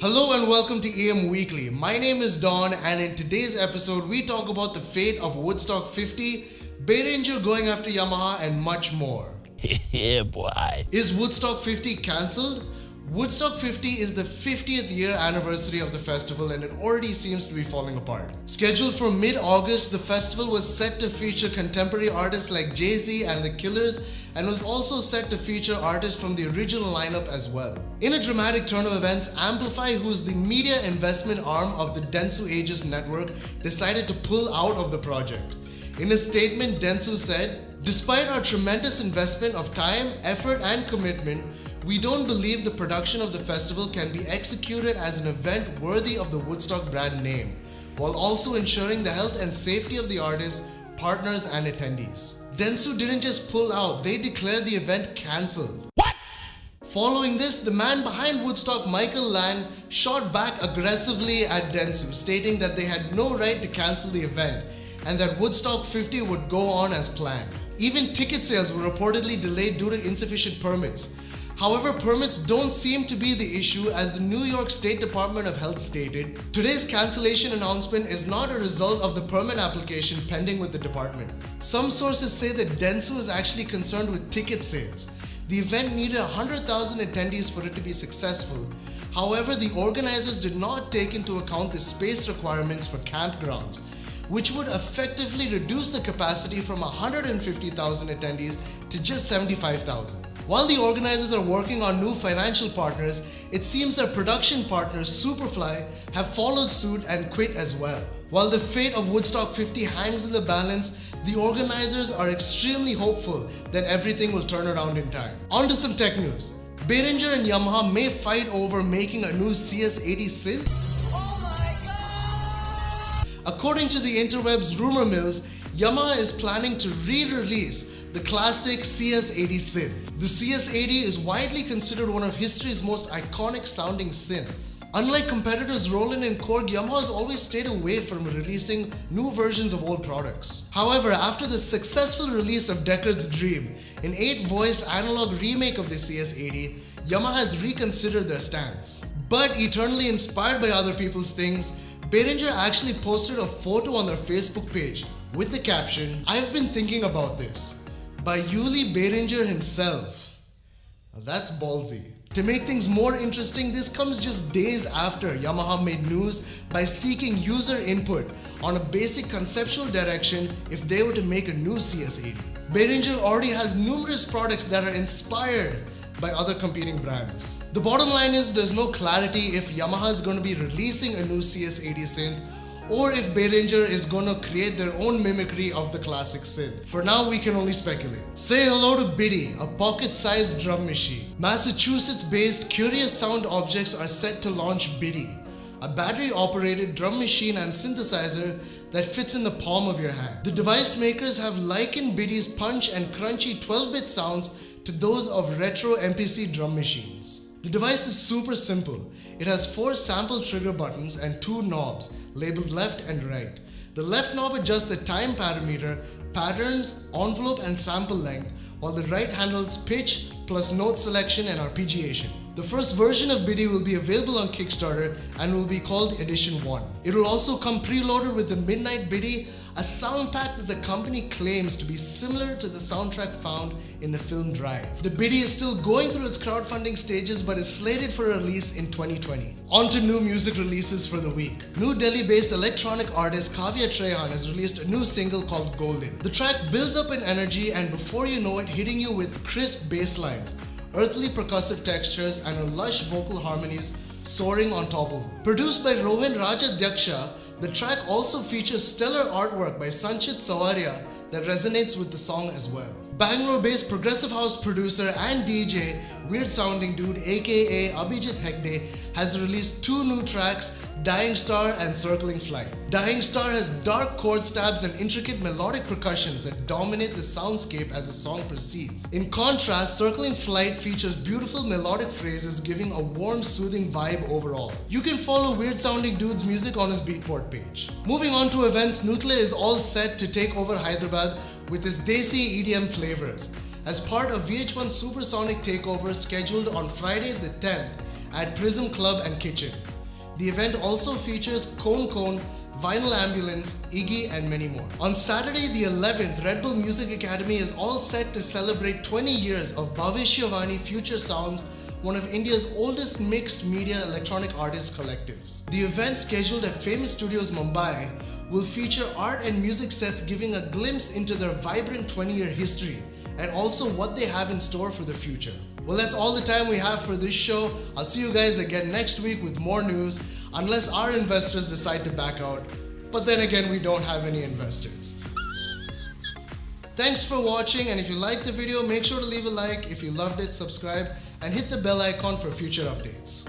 Hello and welcome to EM Weekly. My name is Don, and in today's episode we talk about the fate of Woodstock 50, Behringer going after Yamaha, and much more. Yeah, boy. Is Woodstock 50 cancelled? Woodstock 50 is the 50th year anniversary of the festival and it already seems to be falling apart. Scheduled for mid-August, the festival was set to feature contemporary artists like Jay-Z and The Killers, and was also set to feature artists from the original lineup as well. In a dramatic turn of events, Amplify, who's the media investment arm of the Dentsu Aegis network, decided to pull out of the project. In a statement, Dentsu said, "Despite our tremendous investment of time, effort and commitment, we don't believe the production of the festival can be executed as an event worthy of the Woodstock brand name, while also ensuring the health and safety of the artists, partners and attendees." Dentsu didn't just pull out, they declared the event cancelled. What? Following this, the man behind Woodstock, Michael Lang, shot back aggressively at Dentsu, stating that they had no right to cancel the event and that Woodstock 50 would go on as planned. Even ticket sales were reportedly delayed due to insufficient permits. However, permits don't seem to be the issue, as the New York State Department of Health stated, "Today's cancellation announcement is not a result of the permit application pending with the department." Some sources say that Dentsu is actually concerned with ticket sales. The event needed 100,000 attendees for it to be successful. However, the organizers did not take into account the space requirements for campgrounds, which would effectively reduce the capacity from 150,000 attendees to just 75,000. While the organizers are working on new financial partners, it seems their production partners, Superfly, have followed suit and quit as well. While the fate of Woodstock 50 hangs in the balance, the organizers are extremely hopeful that everything will turn around in time. On to some tech news. Behringer and Yamaha may fight over making a new CS80 synth. According to the interwebs rumor mills, Yamaha is planning to re-release the classic CS80 synth. The CS80 is widely considered one of history's most iconic sounding synths. Unlike competitors Roland and Korg, Yamaha has always stayed away from releasing new versions of old products. However, after the successful release of Deckard's Dream, an 8-voice analog remake of the CS80, Yamaha has reconsidered their stance. But eternally inspired by other people's things, Behringer actually posted a photo on their Facebook page with the caption, "I've been thinking about this," by Yuli Behringer himself. Now that's ballsy. To make things more interesting, this comes just days after Yamaha made news by seeking user input on a basic conceptual direction if they were to make a new CS80. Behringer already has numerous products that are inspired by other competing brands. The bottom line is there's no clarity if Yamaha is going to be releasing a new CS80 synth or if Behringer is going to create their own mimicry of the classic synth. For now, we can only speculate. Say hello to Biddy, a pocket-sized drum machine. Massachusetts-based Curious Sound Objects are set to launch Biddy, a battery-operated drum machine and synthesizer that fits in the palm of your hand. The device makers have likened Biddy's punch and crunchy 12-bit sounds to those of retro MPC drum machines. The device is super simple. It has 4 sample trigger buttons and 2 knobs labeled left and right. The left knob adjusts the time parameter, patterns, envelope and sample length, while the right handles pitch plus note selection and arpeggiation. The first version of Biddy will be available on Kickstarter and will be called Edition 1. It will also come preloaded with the Midnight Biddy, a sound pack that the company claims to be similar to the soundtrack found in the film Drive. The Biddy is still going through its crowdfunding stages but is slated for release in 2020. On to new music releases for the week. New Delhi-based electronic artist Kavya Trehan has released a new single called Golden. The track builds up in energy and before you know it, hitting you with crisp bass lines, earthly percussive textures and a lush vocal harmonies soaring on top of it. Produced by Rohan Rajadhyaksha, the track also features stellar artwork by Sanchit Sawaria that resonates with the song as well. Bangalore-based progressive house producer and DJ, weird sounding dude aka Abhijit Hegde, has released 2 new tracks, Dying Star and Circling Flight. Dying Star has dark chord stabs and intricate melodic percussions that dominate the soundscape as the song proceeds. In contrast, Circling Flight features beautiful melodic phrases giving a warm, soothing vibe overall. You can follow weird sounding dude's music on his Beatport page. Moving on to events, Nucleya is all set to take over Hyderabad with its Desi EDM flavors as part of VH1 Supersonic Takeover scheduled on Friday the 10th at Prism Club and Kitchen. The event also features Cone Cone, Vinyl Ambulance, Iggy, and many more. On Saturday the 11th, Redbull Music Academy is all set to celebrate 20 years of Bhavishyavani Future Soundz, one of India's oldest mixed media electronic artist collectives. The event, scheduled at Famous Studios Mumbai, will feature art and music sets giving a glimpse into their vibrant 20-year history and also what they have in store for the future. Well, that's all the time we have for this show. I'll see you guys again next week with more news, unless our investors decide to back out. But then again, we don't have any investors. Thanks for watching, and if you liked the video, make sure to leave a like. If you loved it, subscribe and hit the bell icon for future updates.